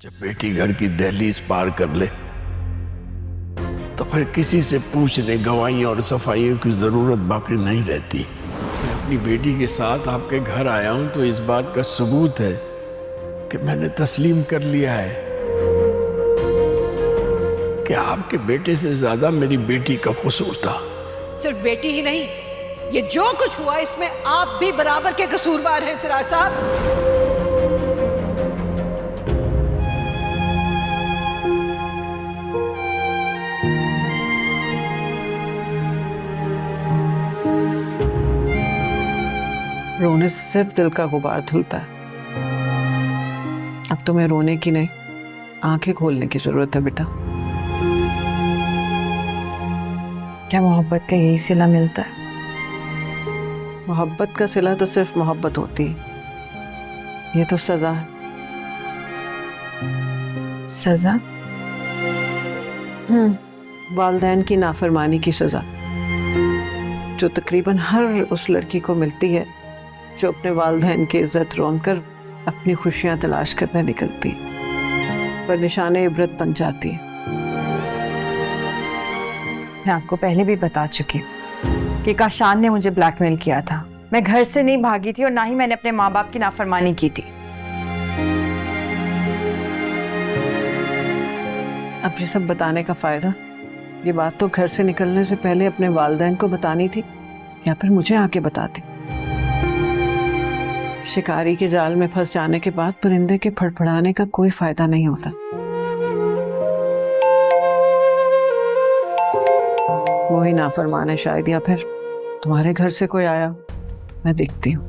जब बेटी घर की दहलीज पार कर ले तो फिर किसी से पूछने गवाहियों और सफाइयों की जरूरत बाकी नहीं रहती। मैं अपनी बेटी के साथ आपके घर आया हूं तो इस बात का सबूत है कि मैंने तस्लीम कर लिया है कि आपके बेटे से ज्यादा मेरी बेटी का कसूर था। सिर्फ बेटी ही नहीं, ये जो कुछ हुआ इसमें आप भी बराबर के कसूरवार हैं सिराज साहब। रोने से सिर्फ दिल का गुबार धुलता है। अब तुम्हें रोने की नहीं, आंखें खोलने की जरूरत है बेटा। क्या मोहब्बत का यही सिला मिलता है? मोहब्बत का सिला तो सिर्फ मोहब्बत होती है, ये तो सजा है। सजा? वालिदैन की नाफरमानी की सजा, जो तकरीबन हर उस लड़की को मिलती है जो अपने वालिदैन की इज्जत रोन कर अपनी खुशियां तलाश करने निकलती, पर निशाने इबरत बन जाती है। मैं आपको पहले भी बता चुकी हूँ कि काशान ने मुझे ब्लैकमेल किया था। मैं घर से नहीं भागी थी और ना ही मैंने अपने माँ बाप की नाफरमानी की थी। अब ये सब बताने का फायदा? ये बात तो घर से निकलने से पहले अपने वालिदैन को बतानी थी या फिर मुझे आके बताती। शिकारी के जाल में फंस जाने के बाद परिंदे के फड़फड़ाने का कोई फायदा नहीं होता। वो ही नाफरमान है शायद, या फिर तुम्हारे घर से कोई आया। मैं देखती हूँ।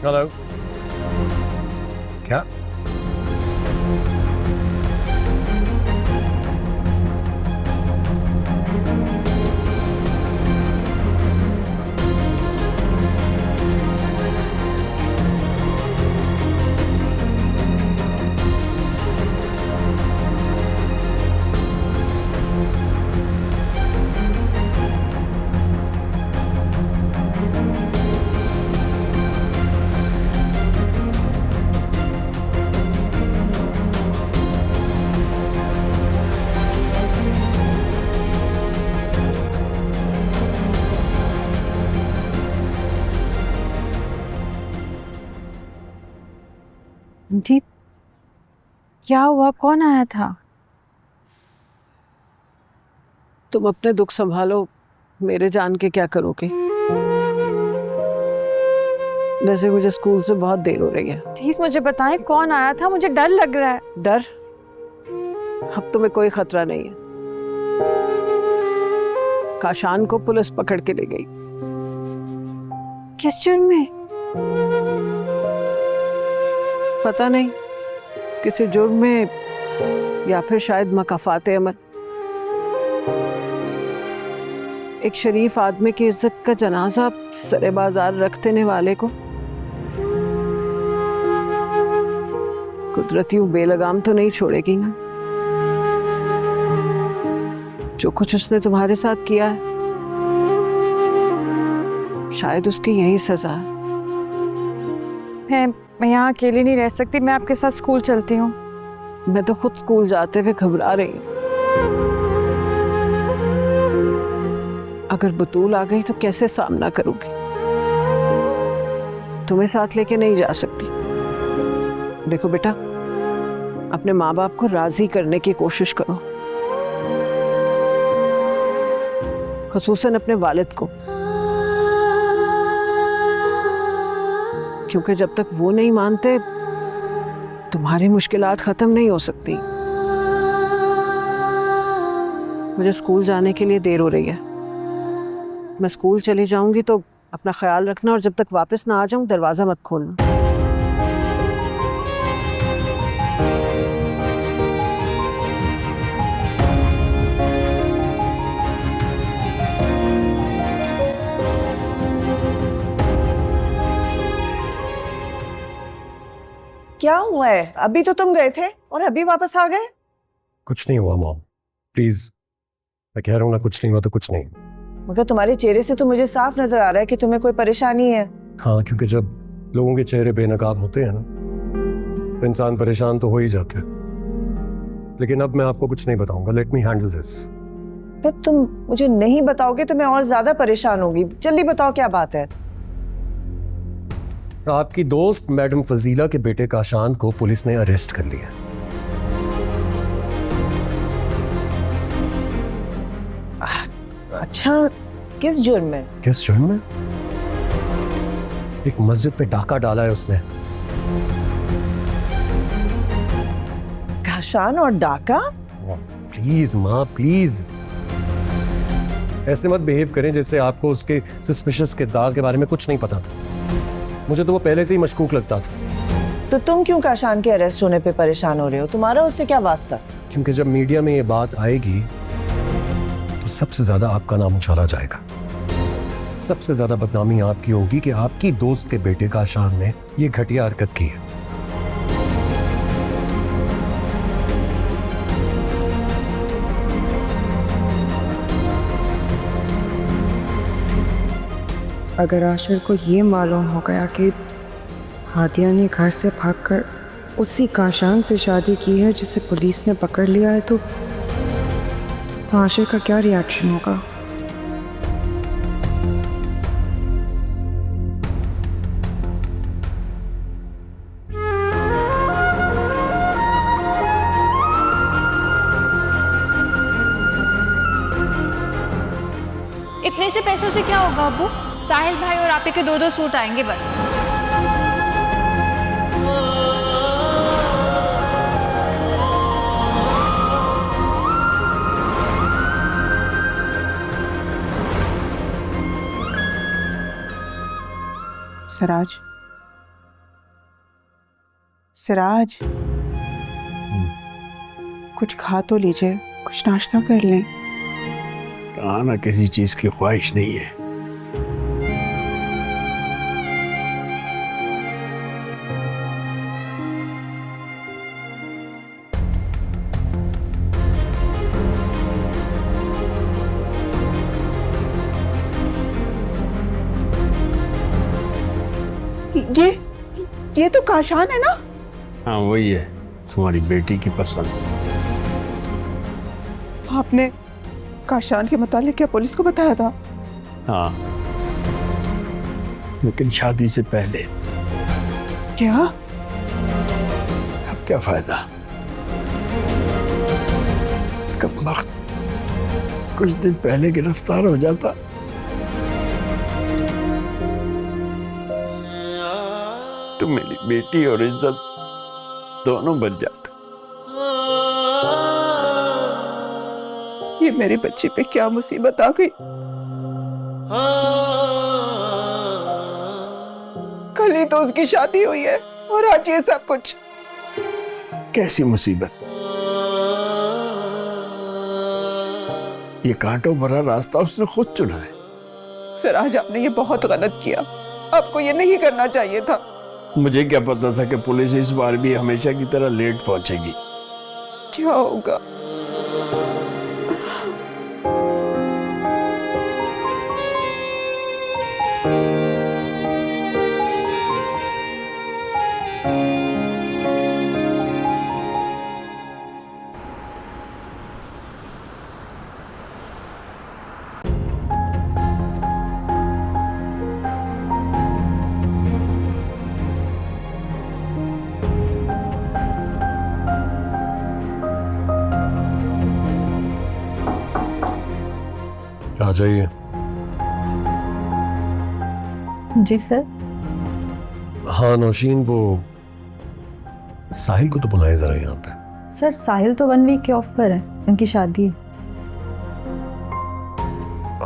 हेलो। क्या? आंटी, क्या हुआ? कौन आया था? तुम अपने दुख संभालो, मेरे जान के क्या करोगे? वैसे मुझे स्कूल से बहुत देर हो रही है। प्लीज मुझे बताएं कौन आया था, मुझे डर लग रहा है। डर? अब तुम्हें कोई खतरा नहीं है। काशान को पुलिस पकड़ के ले गई। किस जुर्म में? पता नहीं, किसी जुर्म में या फिर शायद मकाफात अमल। एक शरीफ आदमी की इज्जत का जनाजा सरे बाजार रख देने वाले को कुदरत यूं बेलगाम तो नहीं छोड़ेगी ना। जो कुछ उसने तुम्हारे साथ किया है, शायद उसकी यही सजा है। मैं यहाँ अकेली नहीं रह सकती, मैं आपके साथ स्कूल चलती हूँ। मैं तो खुद स्कूल जाते हुए घबरा रही हूँ। अगर बतूल आ गई तो कैसे सामना करूंगी? तुम्हें साथ लेके नहीं जा सकती। देखो बेटा, अपने माँ बाप को राजी करने की कोशिश करो, खुसूसन अपने वालिद को, क्योंकि जब तक वो नहीं मानते तुम्हारी मुश्किलात खत्म नहीं हो सकती। मुझे स्कूल जाने के लिए देर हो रही है। मैं स्कूल चली जाऊंगी तो अपना ख्याल रखना, और जब तक वापस ना आ जाऊं दरवाजा मत खोलना। क्या हुआ है? अभी तो तुम गए थे और अभी वापस आ गए। कुछ नहीं हुआ मॉम, प्लीज। मैं कह रहा हूँ ना, कुछ नहीं हुआ तो कुछ नहीं। मगर तुम्हारे चेहरे से तो मुझे साफ नजर आ रहा है कि तुम्हें कोई परेशानी है। हाँ, क्योंकि जब लोगों के चेहरे बेनकाब होते हैं ना, तो इंसान परेशान तो हो ही जाते हैं। लेकिन अब मैं आपको कुछ नहीं बताऊंगा। Let me handle this. फिर तुम मुझे नहीं बताओगे तो मैं और ज्यादा परेशान होगी। जल्दी बताओ क्या बात है। आपकी दोस्त मैडम फजीला के बेटे काशान को पुलिस ने अरेस्ट कर लिया। अच्छा, किस जुर्म में? किस जुर्म में? एक मस्जिद पे डाका डाला है उसने। काशान और डाका? प्लीज माँ, प्लीज ऐसे मत बिहेव करें जैसे आपको उसके सस्पिशियस किरदार के बारे में कुछ नहीं पता था। मुझे तो वो पहले से ही मशकूक लगता था। तो तुम क्यों काशान के अरेस्ट होने पे परेशान हो रहे हो? तुम्हारा उससे क्या वास्ता? क्योंकि जब मीडिया में ये बात आएगी तो सबसे ज्यादा आपका नाम उछाला जाएगा। सबसे ज्यादा बदनामी आपकी होगी कि आपकी दोस्त के बेटे काशान ने ये घटिया हरकत की है। अगर आशिर को ये मालूम हो गया कि हादिया ने घर से भागकर उसी काशान से शादी की है जिसे पुलिस ने पकड़ लिया है, तो आशिर का क्या रिएक्शन होगा? इतने से पैसों से क्या होगा अब्बू? साहिल भाई और आपे के 2-2 सूट आएंगे बस। सिराज, सिराज, कुछ खा तो लीजिए, कुछ नाश्ता कर लें। कहा ना किसी चीज की ख्वाहिश नहीं है। ये तो काशान है ना? हाँ वही है, तुम्हारी बेटी की पसंद। आपने काशान के मुतालिक क्या पुलिस को बताया था? हाँ, लेकिन शादी से पहले। क्या? अब क्या फायदा? कब वक्त कुछ दिन पहले गिरफ्तार हो जाता तो मेरी बेटी और इज्जत दोनों बच जाते। ये मेरी बच्ची पे क्या मुसीबत आ गई? कल ही तो उसकी शादी हुई है और आज ये सब कुछ। कैसी मुसीबत? ये कांटों भरा रास्ता उसने खुद चुना है। सिराज, आपने ये बहुत गलत किया। आपको ये नहीं करना चाहिए था। मुझे क्या पता था कि पुलिस इस बार भी हमेशा की तरह लेट पहुंचेगी। क्या होगा? आ जाइए। जी सर। हाँ नौशीन, वो साहिल को तो बुलाए जरा यहाँ पे। सर साहिल तो 1 वीक के ऑफ पर है, उनकी शादी है।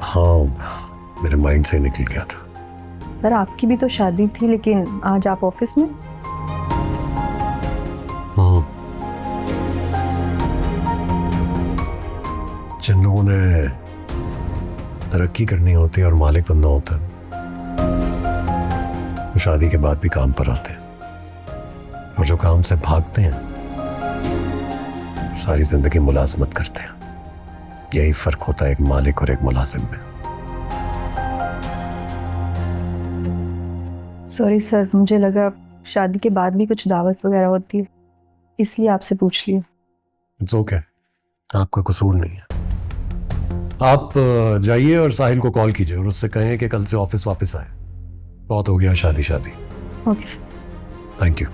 हाँ, मेरे माइंड से निकल गया था। सर आपकी भी तो शादी थी, लेकिन आज आप ऑफिस में। जिन लोगों ने तरक्की करनी होती है और मालिक बनना होता है, वो शादी के बाद भी काम पर आते हैं। वो जो काम से भागते हैं सारी जिंदगी मुलाजमत करते हैं। यही फर्क होता है एक मालिक और एक मुलाजिम में। सॉरी सर, मुझे लगा शादी के बाद भी कुछ दावत वगैरह होती है, इसलिए आपसे पूछ लिया। इट्स ओके, आपका कसूर नहीं है। आप जाइए और साहिल को कॉल कीजिए और उससे कहें कि कल से ऑफिस वापस आए। बहुत हो गया शादी शादी। Okay sir. Thank you.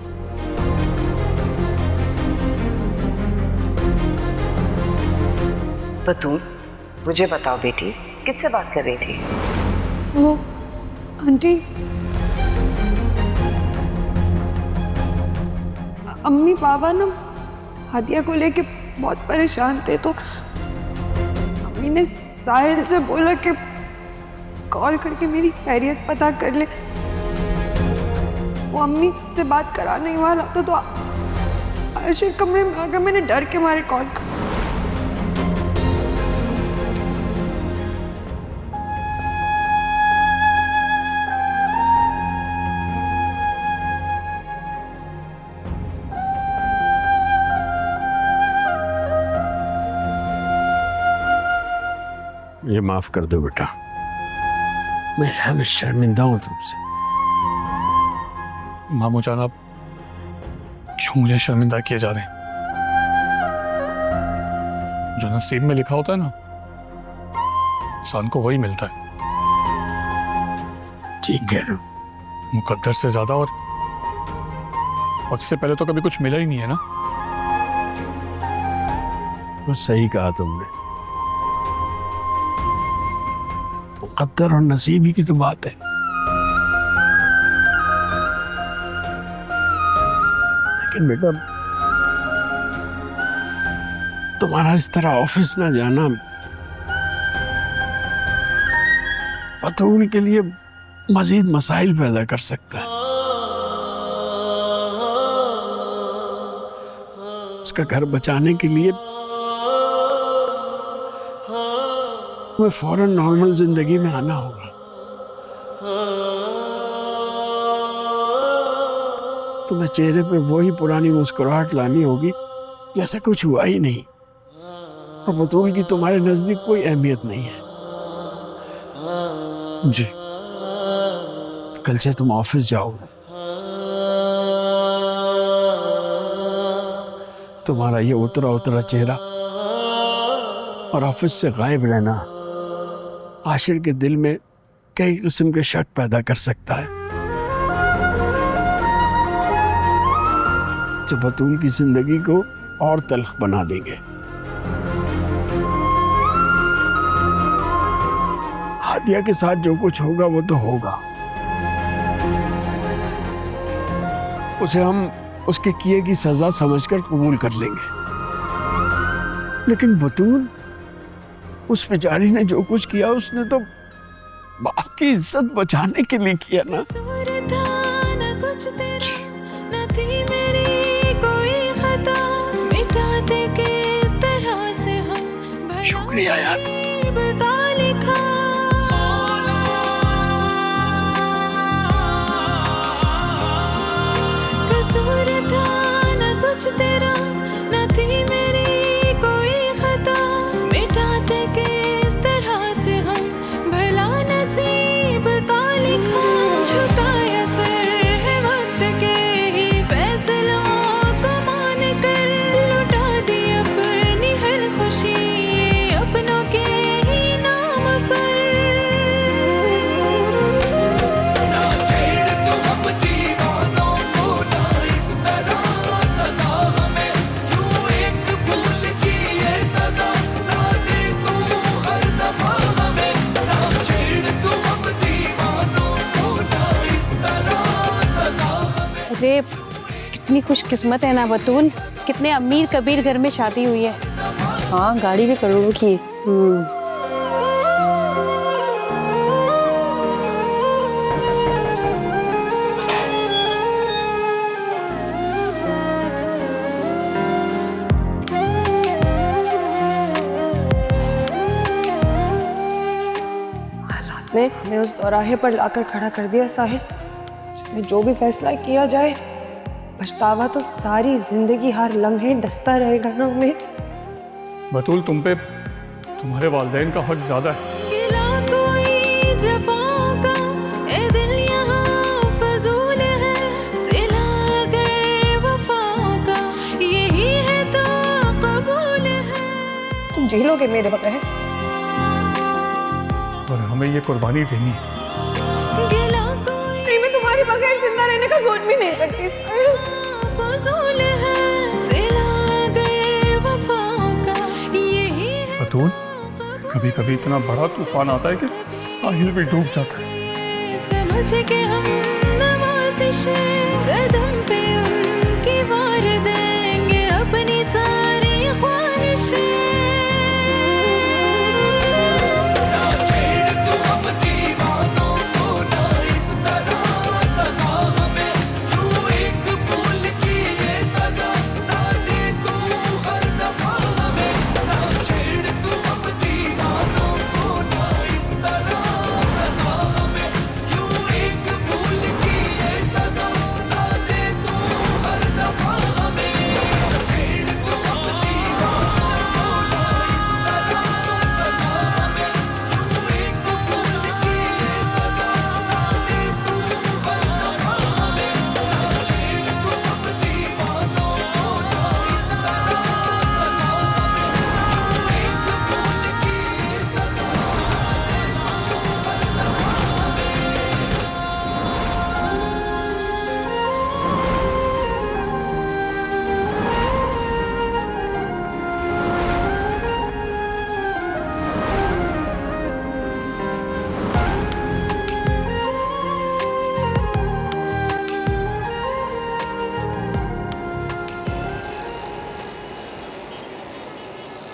Batool, मुझे बताओ बेटी, किससे बात कर रही थी? वो आंटी, अम्मी पापा ना हादिया को लेके बहुत परेशान थे, तो अम्मी ने साहिल से बोला कि कॉल करके मेरी खैरियत पता कर ले। वो अम्मी से बात करा नहीं वाला था, तो आयशा कमरे में आ गया। मैंने डर के मारे कॉल कर। मुझे माफ कर दो बेटा, मैं शर्मिंदा हूं तुमसे। मामू जान, आप क्यों मुझे शर्मिंदा किए जा रहे हैं? जो नसीब में लिखा होता है ना, इंसान को वही मिलता है। ठीक कह रहे हो। मुकद्दर से ज्यादा और वक्त से पहले तो कभी कुछ मिला ही नहीं है ना। वो सही कहा तुमने। मुकद्दर और नसीब ही की तो बात है। लेकिन बेटा, तुम्हारा इस तरह ऑफिस ना जाना बतूल के लिए मजीद मसाइल पैदा कर सकता है। उसका घर बचाने के लिए तुम्हें फौरन नॉर्मल जिंदगी में आना होगा। तुम्हें चेहरे पे वही पुरानी मुस्कुराहट लानी होगी जैसा कुछ हुआ ही नहीं। और बतूल की तुम्हारे नजदीक कोई अहमियत नहीं है। जी। कल से तुम ऑफिस जाओगे। तुम्हारा ये उतरा उतरा चेहरा और ऑफिस से गायब रहना आशिर के दिल में कई किस्म के शक पैदा कर सकता है, जो बतूल की जिंदगी को और तल्ख बना देंगे। हादिया के साथ जो कुछ होगा वो तो होगा। उसे हम उसके किए की सजा समझकर कबूल कर लेंगे। लेकिन बतूल, उस बेचारी ने जो कुछ किया उसने तो बाप की इज्जत बचाने के लिए किया ना। शुक्रिया यार। अरे कितनी खुशकिस्मत है ना बतूल, कितने अमीर कबीर घर में शादी हुई है। हाँ, गाड़ी भी करोड़ों की। हालात ने हमें उस दौराहे पर लाकर खड़ा कर दिया साहिल, जिसमें जो भी फैसला किया जाए पछतावा तो सारी जिंदगी हर लम्हे डसता रहेगा ना हमें। बतूल, तुम पे तुम्हारे वालिदैन का हक ज्यादा है। तुम झेलोगे मेरे बगैर? और हमें ये कुर्बानी देनी है। नहीं, मैं तुम्हारे बगैर जिंदा रहने का सोच भी नहीं सकती। बतूल, कभी कभी इतना बड़ा तूफान आता है कि साहिल भी डूब जाता है। समझ के हम नवाज़िश कदम पे उनकी वार देंगे अपनी सारी ख्वाहिशें।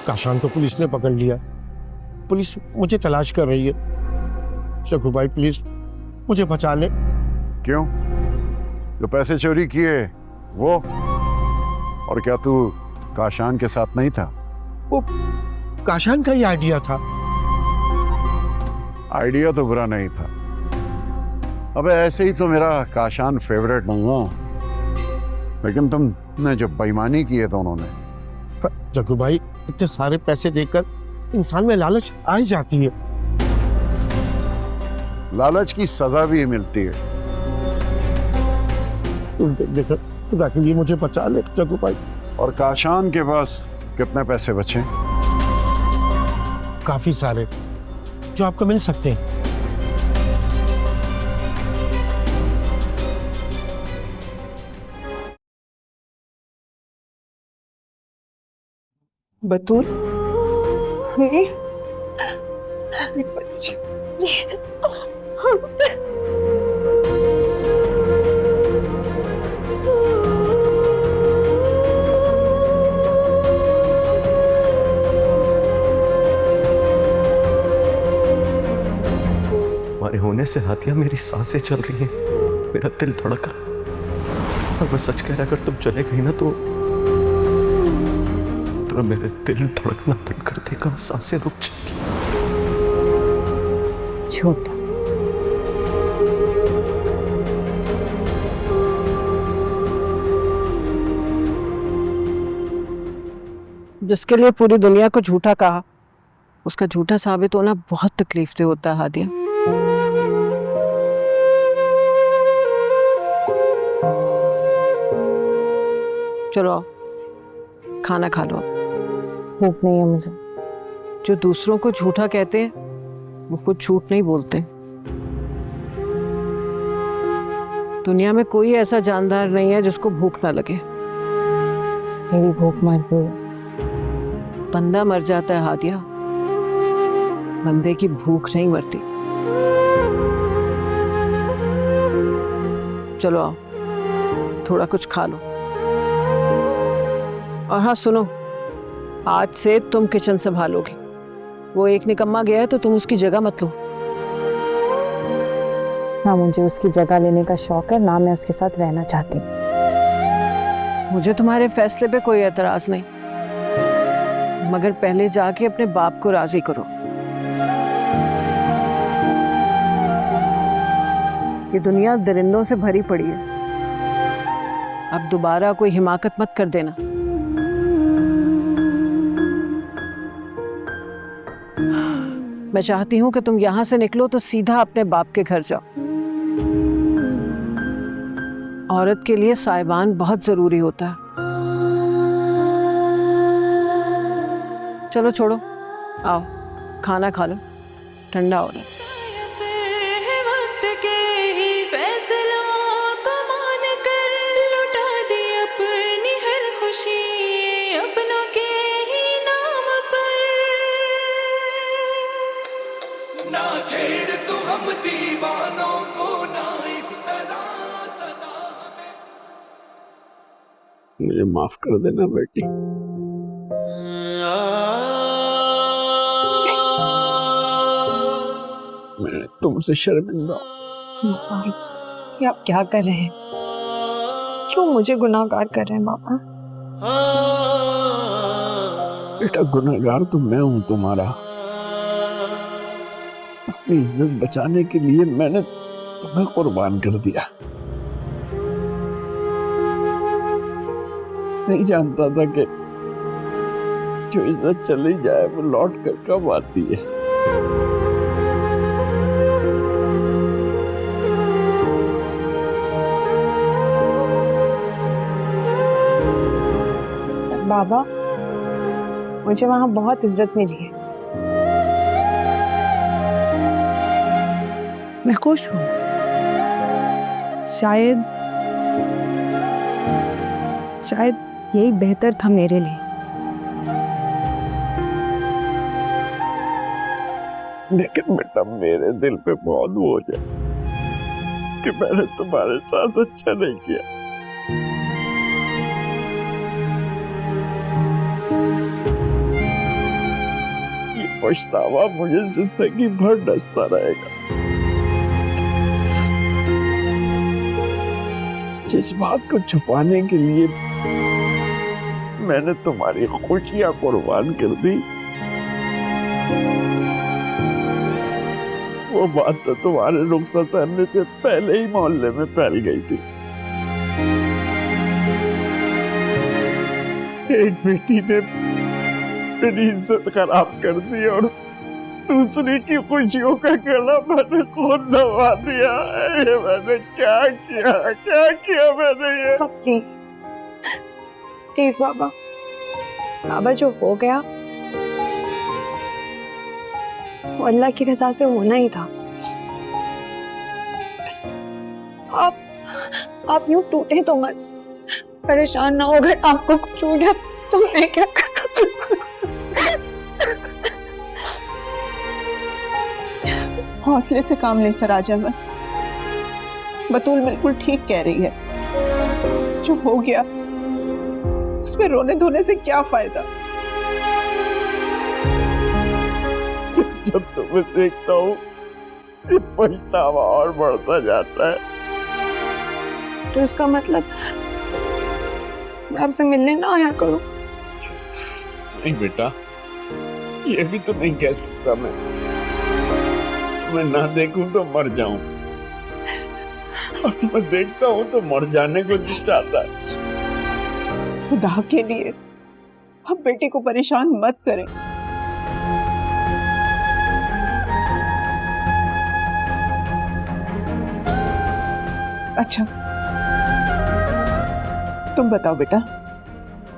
काशान को पुलिस ने पकड़ लिया। पुलिस मुझे तलाश कर रही है। शकू भाई प्लीज मुझे बचा ले। क्यों? जो पैसे चोरी किए वो? और क्या तू काशान के साथ नहीं था? वो काशान का ही आइडिया था। आइडिया तो बुरा नहीं था। अबे ऐसे ही तो मेरा काशान फेवरेट नहीं है, लेकिन तुमने जो बेईमानी की है दोनों ने। जग्गू भाई, इतने सारे पैसे देकर इंसान में लालच आ ही जाती है। लालच की सजा भी मिलती है। देखो खुदा के लिए मुझे बचा ले जग्गू भाई। और काशान के पास कितने पैसे बचे? काफी सारे, जो आपको मिल सकते हैं। बतूल, हमारे होने से हाथिया मेरी सांसें चल रही हैं, मेरा दिल धड़का। और मैं सच कह रहा, अगर तुम चले गई ना तो मेरे दिल धड़कना बंद कर देगा, सांसें रुक जाएगी। छोटा जिसके लिए पूरी दुनिया को झूठा कहा, उसका झूठा साबित होना बहुत तकलीफ से होता है हादिया। चलो खाना खा लो। भूख नहीं है मुझे। जो दूसरों को झूठा कहते हैं वो खुद झूठ नहीं बोलते। दुनिया में कोई ऐसा जानदार नहीं है जिसको भूख ना लगे। मेरी भूख मर गई। बंदा मर जाता है हादिया, बंदे की भूख नहीं मरती। चलो आओ, थोड़ा कुछ खा लो। और हाँ सुनो, आज से तुम किचन संभालोगे। वो एक निकम्मा गया है तो तुम उसकी जगह मत लो। हाँ, मुझे उसकी जगह लेने का शौक है, ना मैं उसके साथ रहना चाहती हूँ। मुझे तुम्हारे फैसले पे कोई एतराज नहीं, मगर पहले जाके अपने बाप को राजी करो। ये दुनिया दरिंदों से भरी पड़ी है, अब दोबारा कोई हिमाकत मत कर देना। मैं चाहती हूं कि तुम यहां से निकलो तो सीधा अपने बाप के घर जाओ। औरत के लिए साहिबान बहुत जरूरी होता है। चलो छोड़ो, आओ खाना खा लो, ठंडा हो रहा है। वक्त के ही फैसलों को मान कर लुटा दी अपनी हर खुशी अपनों के ही नाम पर। ना छेड़ तू हम दीवानों को, ना इस तरह सदा हमें। मुझे माफ कर देना बेटी। मैं तुमसे शर्मिंदा हूं। पापा, ये आप क्या कर रहे हैं? क्यों मुझे गुनाहगार कर रहे हैं पापा? बेटा गुनहगार तो मैं हूं तुम्हारा। अपनी इज्जत बचाने के लिए मैंने तुम्हें कुर्बान कर दिया। नहीं जानता था कि जो इज्जत चली जाए वो लौट कर कब आती है। बाबा, मुझे वहां बहुत इज्जत मिली है। मैं खुश हूं। शायद यही बेहतर था मेरे लिए। लेकिन बेटा मेरे दिल पे बहुत बोझ है कि मैंने तुम्हारे साथ अच्छा नहीं किया। ये पछतावा मुझे जिंदगी भर डसता रहेगा। जिस बात को छुपाने के लिए मैंने तुम्हारी खुशियां कुर्बान कर दी, वो बात तो तुम्हारे रुखसत होने से पहले ही मोहल्ले में फैल गई थी। एक बेटी ने मेरी इज्जत खराब कर दी और दूसरी की खुशियों का गला मैंने खुद दबा दिया। ये मैंने क्या किया मैंने ये। प्लीज प्लीज बाबा, बाबा जो हो गया वो अल्लाह की रजा से होना ही था। बस आप यूं टूटे तो मत, परेशान ना हो। अगर आपको कुछ हो गया तो मैं क्या करूं? हौसले से काम ले सर आजम। बतूल बिल्कुल ठीक कह रही है। जो हो गया उसमें रोने धोने से क्या फायदा। जब तुम्हें देखता हूँ ये पछतावा और बढ़ता जाता है। तो इसका मतलब मैं आपसे मिलने ना आया करूं? नहीं बेटा, ये भी तो नहीं कह सकता मैं। तुम्हें ना देखूं तो मर जाऊं, और तुम्हें देखता हूं तो मर जाने को जी चाहता है। खुदा के लिए अब बेटी को परेशान मत करें। अच्छा तुम बताओ बेटा,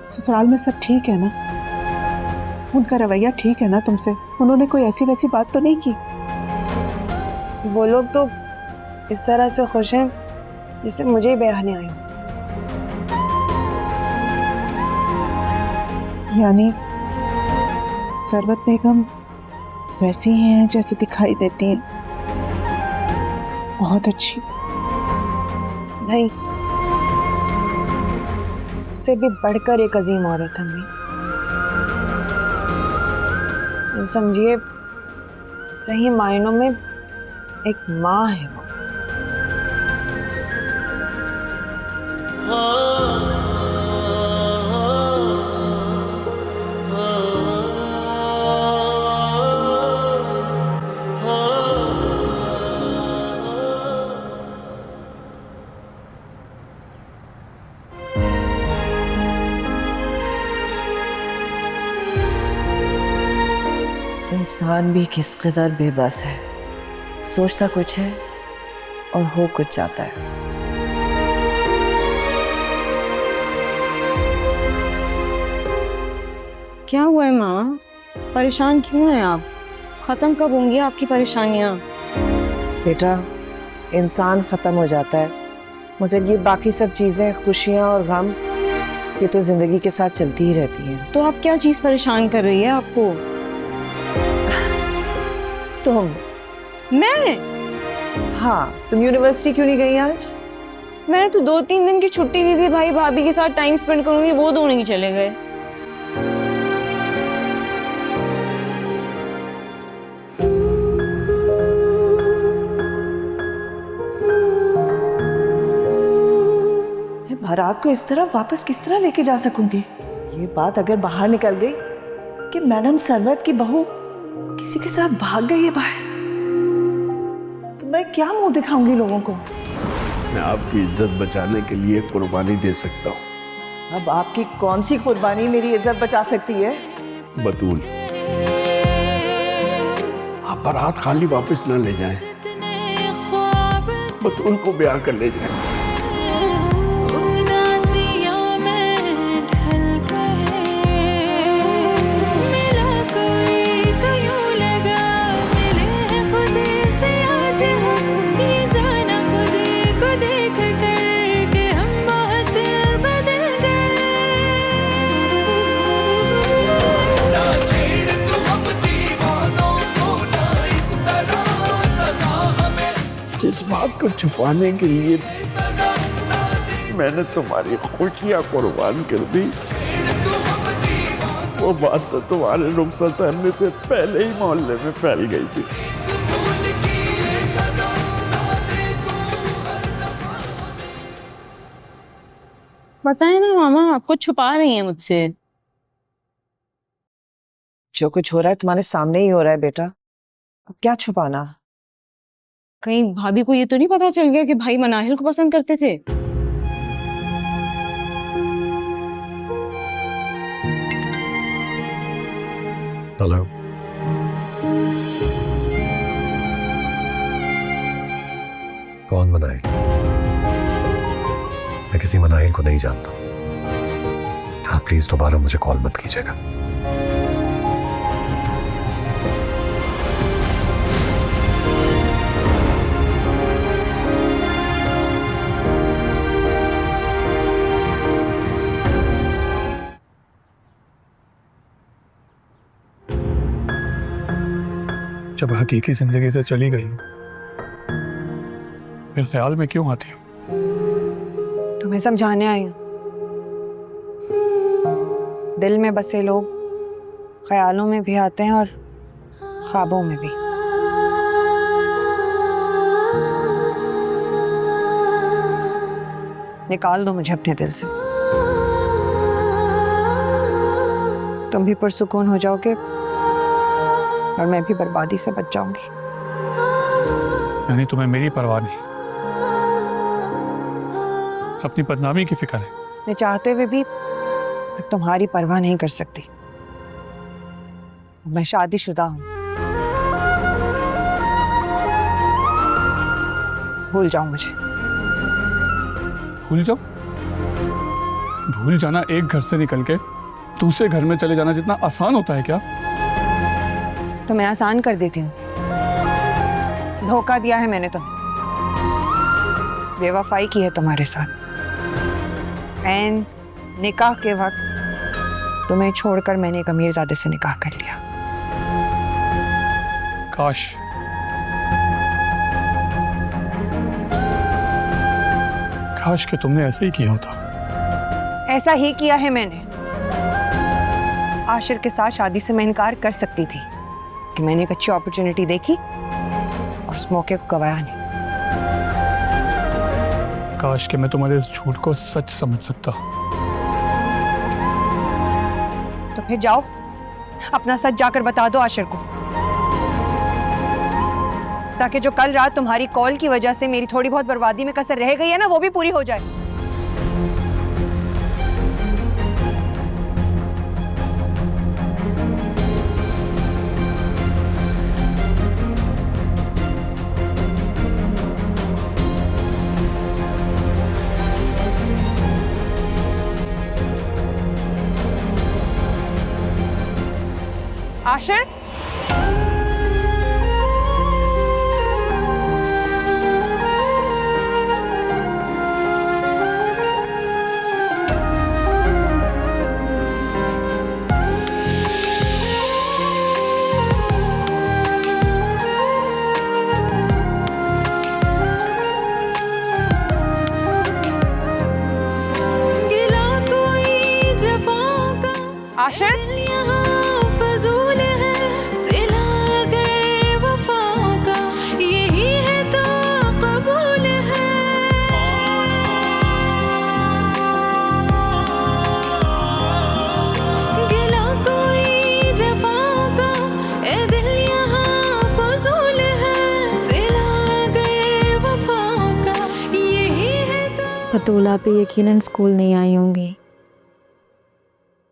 ससुराल में सब ठीक है ना? उनका रवैया ठीक है ना तुमसे? उन्होंने कोई ऐसी वैसी बात तो नहीं की? वो लोग तो इस तरह से खुश हैं जिससे मुझे ही बयाने आई। यानी सरबत बेगम वैसी ही हैं जैसे दिखाई देती हैं? बहुत अच्छी। नहीं, उससे भी बढ़कर एक अजीम औरत है। मैं समझिए सही मायनों में एक माँ है वो। इंसान भी किस कदर बेबस है, सोचता कुछ है और हो कुछ जाता है। क्या हुआ है मामा? परेशान क्यों हैं आप? खत्म कब होंगी आपकी परेशानियां? बेटा, इंसान खत्म हो जाता है, मगर ये बाकी सब चीजें, खुशियां और गम, ये तो जिंदगी के साथ चलती ही रहती हैं। तो आप क्या चीज परेशान कर रही है आपको? तुम? मैं? हाँ, तुम यूनिवर्सिटी क्यों नहीं गई आज? मैंने तो 2-3 दिन की छुट्टी ली थी, भाई भाभी के साथ टाइम स्पेंड करूंगी, वो दोनों ही चले गए। बारात को इस तरह वापस किस तरह लेके जा सकूंगी? ये बात अगर बाहर निकल गई कि मैडम सरवत की बहू किसी के साथ भाग गई है बाहर, तो मैं क्या मुंह दिखाऊंगी लोगों को? मैं आपकी इज्जत बचाने के लिए कुर्बानी दे सकता हूँ। अब आपकी कौन सी कुर्बानी मेरी इज्जत बचा सकती है? बतूल, आप बारात खाली वापस न ले जाएं। बतूल को ब्याह कर ले जाएं। जिस बात को छुपाने के लिए मैंने तुम्हारी खुशियां कुर्बान कर दी, वो बात तो तुम्हारे रुखसत होने से पहले ही मोहल्ले में फैल गई थी। बताए ना मामा, आपको छुपा रही हैं मुझसे। जो कुछ हो रहा है तुम्हारे सामने ही हो रहा है बेटा, अब क्या छुपाना? कहीं भाभी को ये तो नहीं पता चल गया कि भाई मनाहिल को पसंद करते थे? हेलो, कौन मनाहिल? मैं किसी मनाहिल को नहीं जानता। आप प्लीज दोबारा मुझे कॉल मत कीजिएगा। जब हकीकी जिंदगी से चली गई फिर ख्याल में क्यों आती हूँ? तुम्हें समझाने आई हूँ। दिल में बसे लोग ख्यालों में भी आते हैं और ख्वाबों में भी। निकाल दो मुझे अपने दिल से, तुम भी पुरसुकून हो जाओगे और मैं भी बर्बादी से बच जाऊंगी। यानी तुम्हें मेरी परवाह नहीं, अपनी बदनामी की फिक्र है? मैं चाहते हुए भी मैं तुम्हारी परवाह नहीं कर सकती। मैं शादीशुदा हूं। भूल जाओ मुझे। भूल जाओ? भूल जाना एक घर से निकल के दूसरे घर में चले जाना जितना आसान होता है क्या? तो मैं आसान कर देती हूँ। धोखा दिया है मैंने तुम्हें, बेवफाई की है तुम्हारे साथ। एन निकाह के वक्त तुम्हें छोड़कर मैंने एक अमीरजादे से निकाह कर लिया। काश काश कि तुमने ऐसे ही किया होता। ऐसा ही किया है मैंने। आशिर के साथ शादी से मैं इनकार कर सकती थी कि मैंने एक अच्छी अपॉर्चुनिटी देखी और उस मौके को गवाया नहीं। काश कि मैं तुम्हारे इस झूठ को सच समझ सकता। तो फिर जाओ अपना सच जाकर बता दो आशिर को, ताकि जो कल रात तुम्हारी कॉल की वजह से मेरी थोड़ी बहुत बर्बादी में कसर रह गई है ना, वो भी पूरी हो जाए। आशिर, गिला कोई जफाओं का आशिर, यहाँ फजूल है, सिला अगर वफाओं का यही है तो कबूल है। गिला कोई जफाओं का ए दिल यहाँ फजूल है, सिला अगर वफाओं का यही है तो। बतूल आप यकीनन स्कूल नहीं आई होंगी।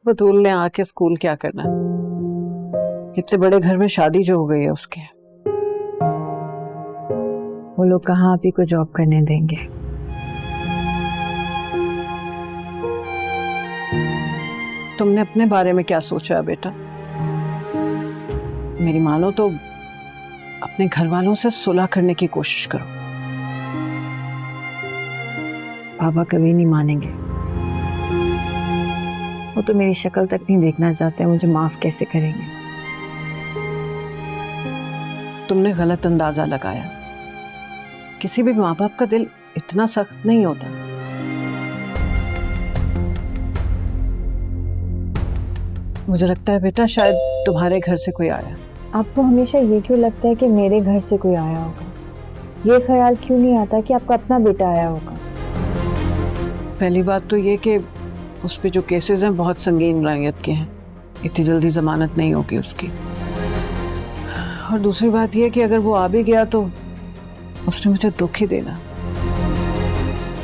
बतूल ने आके स्कूल क्या करना, इतने बड़े घर में शादी जो हो गई है उसके। वो लोग कहाँ आप ही को जॉब करने देंगे। तुमने अपने बारे में क्या सोचा है बेटा? मेरी मानो तो अपने घर वालों से सुलह करने की कोशिश करो। पापा कभी नहीं मानेंगे। वो तो मेरी शक्ल तक नहीं देखना चाहते, मुझे माफ कैसे करेंगे? तुमने गलत अंदाजा लगाया। किसी भी माँ बाप का दिल इतना सख्त नहीं होता। मुझे लगता है बेटा शायद तुम्हारे घर से कोई आया। आपको हमेशा ये क्यों लगता है कि मेरे घर से कोई आया होगा? ये ख्याल क्यों नहीं आता कि आपका अपना बेटा आया होगा? पहली बात तो ये कि उस पे जो केसेस हैं बहुत संगीन रंगत के हैं, इतनी जल्दी जमानत नहीं होगी उसकी। और दूसरी बात ये कि अगर वो आ भी गया तो उसने मुझे दुख ही देना।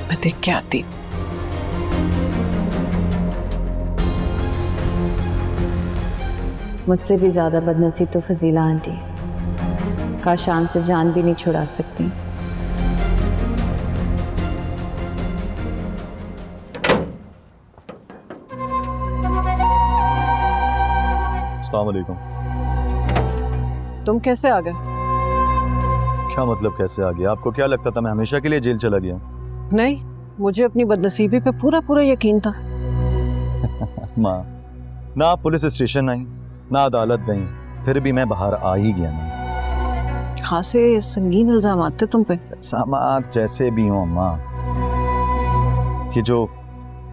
मैं देख के आती। मुझसे भी ज्यादा बदनसीब तो फजीला आंटी, काशान से जान भी नहीं छुड़ा सकती। अस्सलाम वालेकुम। तुम कैसे आ गए? क्या मतलब कैसे आ गया? आपको क्या लगता था मैं हमेशा के लिए जेल चला गया? नहीं, मुझे अपनी बदनसीबी पे पूरा पूरा यकीन था। माँ, ना आप पुलिस स्टेशन आई, ना अदालत गई, फिर भी मैं बाहर आ ही गया ना। खासे संगीन इल्जाम थे तुम पे। सामात जैसे भी हो माँ, कि जो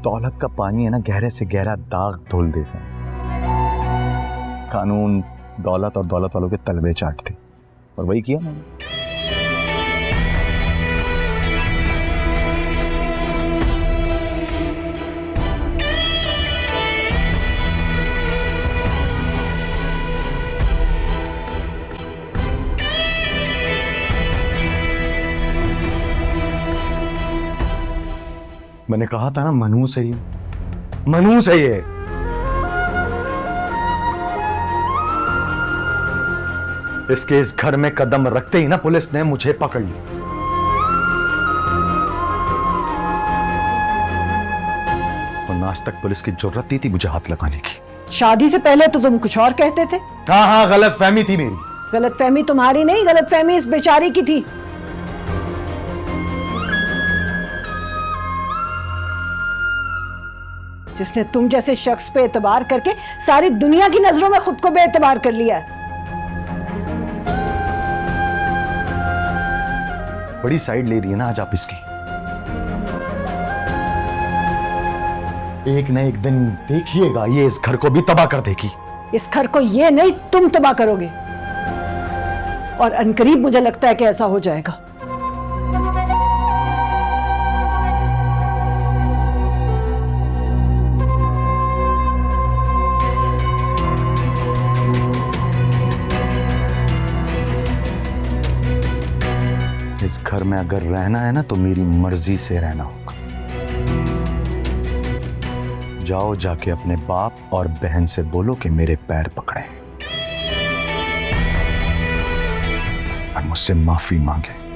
दौलत का पानी है ना, गहरे से गहरा दाग धुल देता है। कानून दौलत और दौलत वालों के तलबे चाटते, और वही किया मैंने। मैंने कहा था ना, मनू से ही, मनू से ही। इसके इस घर में कदम रखते ही ना पुलिस ने मुझे पकड़ ली। और आज तक पुलिस की जरूरत नहीं थी मुझे हाथ लगाने की। शादी से पहले तो तुम कुछ और कहते थे। हाँ हाँ, गलत फहमी थी मेरी। गलत फहमी तुम्हारी नहीं, गलत फहमी इस बेचारी की थी। जिसने तुम जैसे शख्स पे एतबार करके सारी दुनिया की नजरों में खुद को बेएतबार कर लिया है। बड़ी साइड ले रही है ना आज आप इसकी। एक न एक दिन देखिएगा ये इस घर को भी तबाह कर देगी। इस घर को ये नहीं, तुम तबाह करोगे। और अनकरीब मुझे लगता है कि ऐसा हो जाएगा। इस घर में अगर रहना है ना तो मेरी मर्जी से रहना होगा। जाओ जाके अपने बाप और बहन से बोलो कि मेरे पैर पकड़े और मुझसे माफी मांगे।